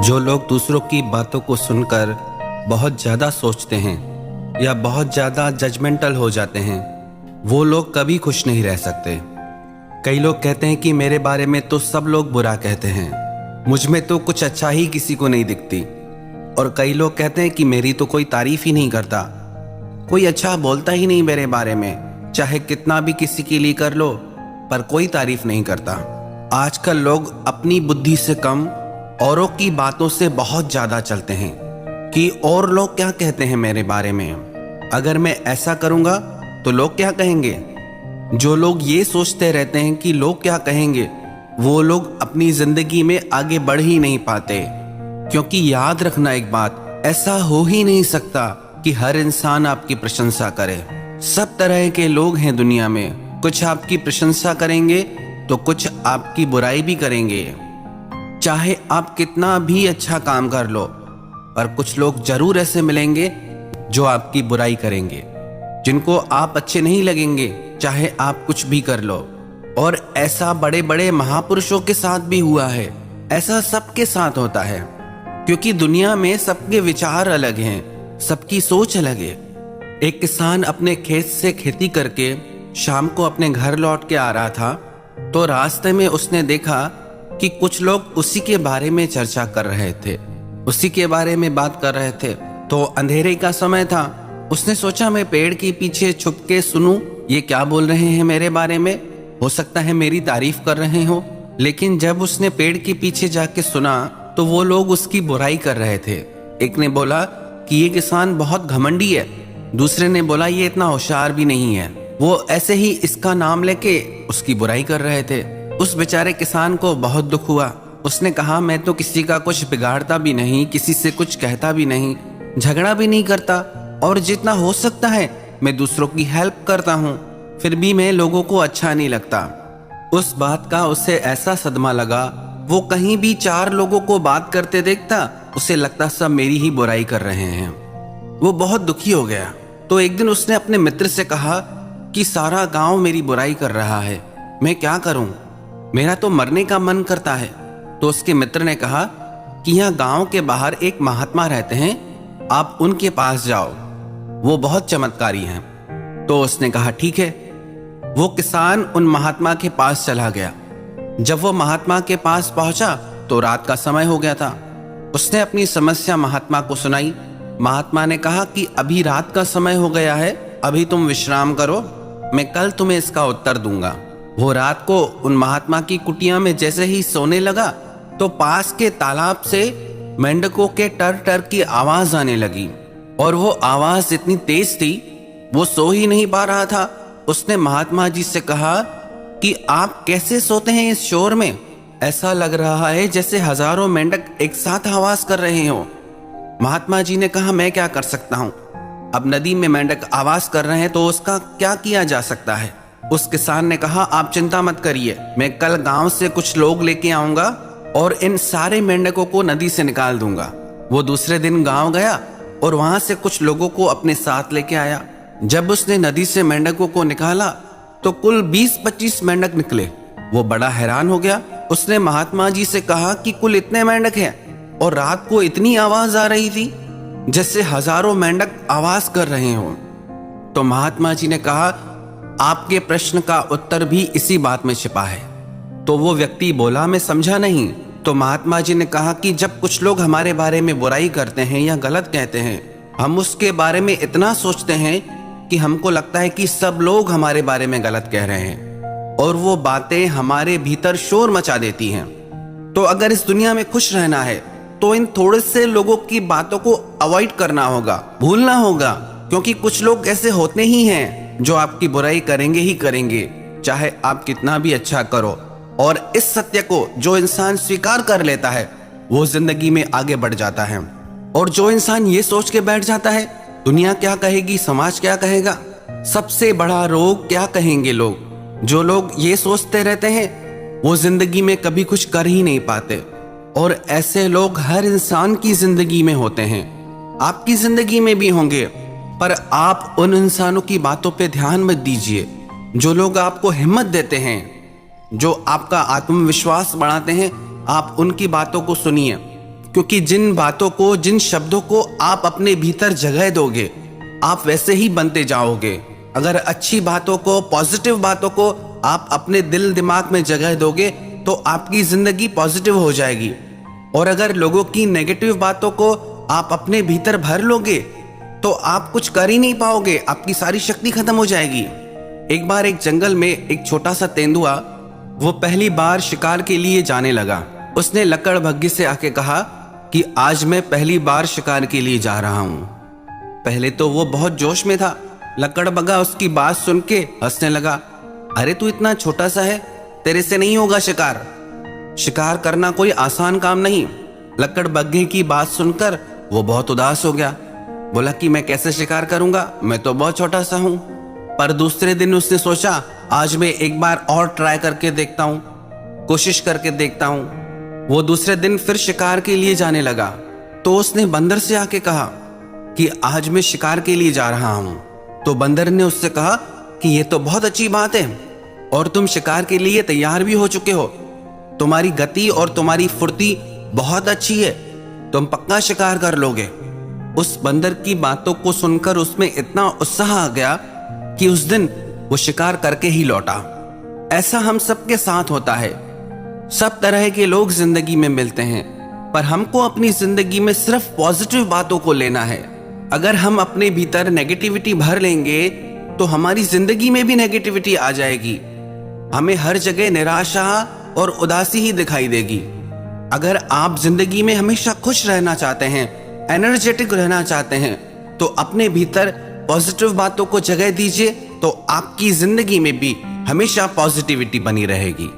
जो लोग दूसरों की बातों को सुनकर बहुत ज़्यादा सोचते हैं या बहुत ज़्यादा जजमेंटल हो जाते हैं, वो लोग कभी खुश नहीं रह सकते। कई लोग कहते हैं कि मेरे बारे में तो सब लोग बुरा कहते हैं, मुझ में तो कुछ अच्छा ही किसी को नहीं दिखती। और कई लोग कहते हैं कि मेरी तो कोई तारीफ ही नहीं करता, कोई अच्छा बोलता ही नहीं मेरे बारे में, चाहे कितना भी किसी के लिए कर लो पर कोई तारीफ नहीं करता। आजकल लोग अपनी बुद्धि से कम औरों की बातों से बहुत ज़्यादा चलते हैं कि और लोग क्या कहते हैं मेरे बारे में, अगर मैं ऐसा करूँगा तो लोग क्या कहेंगे। जो लोग ये सोचते रहते हैं कि लोग क्या कहेंगे, वो लोग अपनी ज़िंदगी में आगे बढ़ ही नहीं पाते। क्योंकि याद रखना एक बात, ऐसा हो ही नहीं सकता कि हर इंसान आपकी प्रशंसा करे। सब तरह के लोग हैं दुनिया में, कुछ आपकी प्रशंसा करेंगे तो कुछ आपकी बुराई भी करेंगे। चाहे आप कितना भी अच्छा काम कर लो, पर कुछ लोग जरूर ऐसे मिलेंगे जो आपकी बुराई करेंगे, जिनको आप अच्छे नहीं लगेंगे चाहे आप कुछ भी कर लो। और ऐसा बड़े बड़े महापुरुषों के साथ भी हुआ है, ऐसा सबके साथ होता है। क्योंकि दुनिया में सबके विचार अलग हैं, सबकी सोच अलग है। एक किसान अपने खेत से खेती करके शाम को अपने घर लौट के आ रहा था, तो रास्ते में उसने देखा कि कुछ लोग उसी के बारे में चर्चा कर रहे थे, उसी के बारे में बात कर रहे थे। तो अंधेरे का समय था, उसने सोचा मैं पेड़ के पीछे छुप के सुनूं ये क्या बोल रहे हैं मेरे बारे में, हो सकता है मेरी तारीफ कर रहे हो। लेकिन जब उसने पेड़ के पीछे जाके सुना तो वो लोग उसकी बुराई कर रहे थे। एक ने बोला कि ये किसान बहुत घमंडी है, दूसरे ने बोला ये इतना होशियार भी नहीं है। वो ऐसे ही इसका नाम लेके उसकी बुराई कर रहे थे। उस बेचारे किसान को बहुत दुख हुआ। उसने कहा मैं तो किसी का कुछ बिगाड़ता भी नहीं, किसी से कुछ कहता भी नहीं, झगड़ा भी नहीं करता, और जितना हो सकता है मैं दूसरों की हेल्प करता हूँ, फिर भी मैं लोगों को अच्छा नहीं लगता। उस बात का उसे ऐसा सदमा लगा, वो कहीं भी चार लोगों को बात करते देखता, उसे लगता सब मेरी ही बुराई कर रहे हैं। वो बहुत दुखी हो गया। तो एक दिन उसने अपने मित्र से कहा कि सारा गांव मेरी बुराई कर रहा है, मैं क्या करूं, मेरा तो मरने का मन करता है। तो उसके मित्र ने कहा कि यहाँ गांव के बाहर एक महात्मा रहते हैं, आप उनके पास जाओ, वो बहुत चमत्कारी हैं। तो उसने कहा ठीक है। वो किसान उन महात्मा के पास चला गया। जब वो महात्मा के पास पहुंचा तो रात का समय हो गया था। उसने अपनी समस्या महात्मा को सुनाई। महात्मा ने कहा कि अभी रात का समय हो गया है, अभी तुम विश्राम करो, मैं कल तुम्हें इसका उत्तर दूंगा। वो रात को उन महात्मा की कुटिया में जैसे ही सोने लगा तो पास के तालाब से मेंढकों के टर टर की आवाज आने लगी, और वो आवाज इतनी तेज थी वो सो ही नहीं पा रहा था। उसने महात्मा जी से कहा कि आप कैसे सोते हैं इस शोर में, ऐसा लग रहा है जैसे हजारों मेंढक एक साथ आवाज कर रहे हो। महात्मा जी ने कहा मैं क्या कर सकता हूँ, अब नदी में मेंढक आवाज कर रहे हैं तो उसका क्या किया जा सकता है। उस किसान ने कहा आप चिंता मत करिए, मैं कल गांव से कुछ लोग लेके आऊंगा और इन सारे मेंढकों को नदी से निकाल दूंगा। वो दूसरे दिन गांव गया और वहां से कुछ लोगों को अपने साथ लेके आया। जब उसने नदी से मेंढकों को निकाला तो कुल 20-25 मेंढक निकले। वो बड़ा हैरान हो गया। उसने महात्मा जी से कहा कि कुल इतने मेंढक हैं और रात को इतनी आवाज आ रही थी जैसे हजारों मेंढक आवाज कर रहे हो। तो महात्मा जी ने कहा आपके प्रश्न का उत्तर भी इसी बात में छिपा है। तो वो व्यक्ति बोला मैं समझा नहीं। तो महात्मा जी ने कहा कि जब कुछ लोग हमारे बारे में बुराई करते हैं या गलत कहते हैं, हम उसके बारे में इतना सोचते हैं कि हमको लगता है कि सब लोग हमारे बारे में गलत कह रहे हैं, और वो बातें हमारे भीतर शोर मचा देती हैं। तो अगर इस दुनिया में खुश रहना है तो इन थोड़े से लोगों की बातों को अवॉइड करना होगा, भूलना होगा। क्योंकि कुछ लोग ऐसे होते ही हैं जो आपकी बुराई करेंगे ही करेंगे, चाहे आप कितना भी अच्छा करो। और इस सत्य को जो इंसान स्वीकार कर लेता है वो जिंदगी में आगे बढ़ जाता है। और जो इंसान ये सोच के बैठ जाता है दुनिया क्या कहेगी, समाज क्या कहेगा, सबसे बड़ा रोग क्या कहेंगे लोग, जो लोग ये सोचते रहते हैं वो जिंदगी में कभी कुछ कर ही नहीं पाते। और ऐसे लोग हर इंसान की जिंदगी में होते हैं, आपकी जिंदगी में भी होंगे। पर आप उन इंसानों की बातों पे ध्यान मत दीजिए जो लोग आपको हिम्मत देते हैं, जो आपका आत्मविश्वास बढ़ाते हैं। आप उनकी बातों को सुनिए, क्योंकि जिन बातों को, जिन शब्दों को आप अपने भीतर जगह दोगे, आप वैसे ही बनते जाओगे। अगर अच्छी बातों को, पॉजिटिव बातों को आप अपने दिल दिमाग में जगह दोगे तो आपकी जिंदगी पॉजिटिव हो जाएगी। और अगर लोगों की नेगेटिव बातों को आप अपने भीतर भर लोगे तो आप कुछ कर ही नहीं पाओगे, आपकी सारी शक्ति खत्म हो जाएगी। एक बार एक जंगल में एक छोटा सा तेंदुआ, वो पहली बार शिकार के लिए जाने लगा। उसने लकड़बग्घी से आके कहा कि आज मैं पहली बार शिकार के लिए जा रहा हूं। पहले तो वो बहुत जोश में था। लकड़बग्घा उसकी बात सुन के हंसने लगा। अरे तू इतना छोटा सा है, तेरे से नहीं होगा शिकार। शिकार करना कोई आसान काम नहीं। लकड़बग्घे की बात सुनकर वो बहुत उदास हो गया। बोला कि मैं कैसे शिकार करूंगा, मैं तो बहुत छोटा सा हूं। पर दूसरे दिन उसने सोचा आज मैं एक बार और ट्राई करके देखता हूं, कोशिश करके देखता हूं। वो दूसरे दिन फिर शिकार के लिए जाने लगा। तो उसने बंदर से आके कहा कि आज मैं शिकार के लिए जा रहा हूं। तो बंदर ने उससे कहा कि ये तो बहुत अच्छी बात है और तुम शिकार के लिए तैयार भी हो चुके हो। तुम्हारी गति और तुम्हारी फुर्ती बहुत अच्छी है, तुम पक्का शिकार कर लोगे। उस बंदर की बातों को सुनकर उसमें इतना उत्साह आ गया कि उस दिन वो शिकार करके ही लौटा। ऐसा हम सबके साथ होता है। सब तरह के लोग जिंदगी में मिलते हैं, पर हमको अपनी जिंदगी में सिर्फ पॉजिटिव बातों को लेना है। अगर हम अपने भीतर नेगेटिविटी भर लेंगे तो हमारी जिंदगी में भी नेगेटिविटी आ जाएगी। हमें हर जगह निराशा और उदासी ही दिखाई देगी। अगर आप जिंदगी में हमेशा खुश रहना चाहते हैं, एनर्जेटिक रहना चाहते हैं, तो अपने भीतर पॉजिटिव बातों को जगह दीजिए, तो आपकी जिंदगी में भी हमेशा पॉजिटिविटी बनी रहेगी।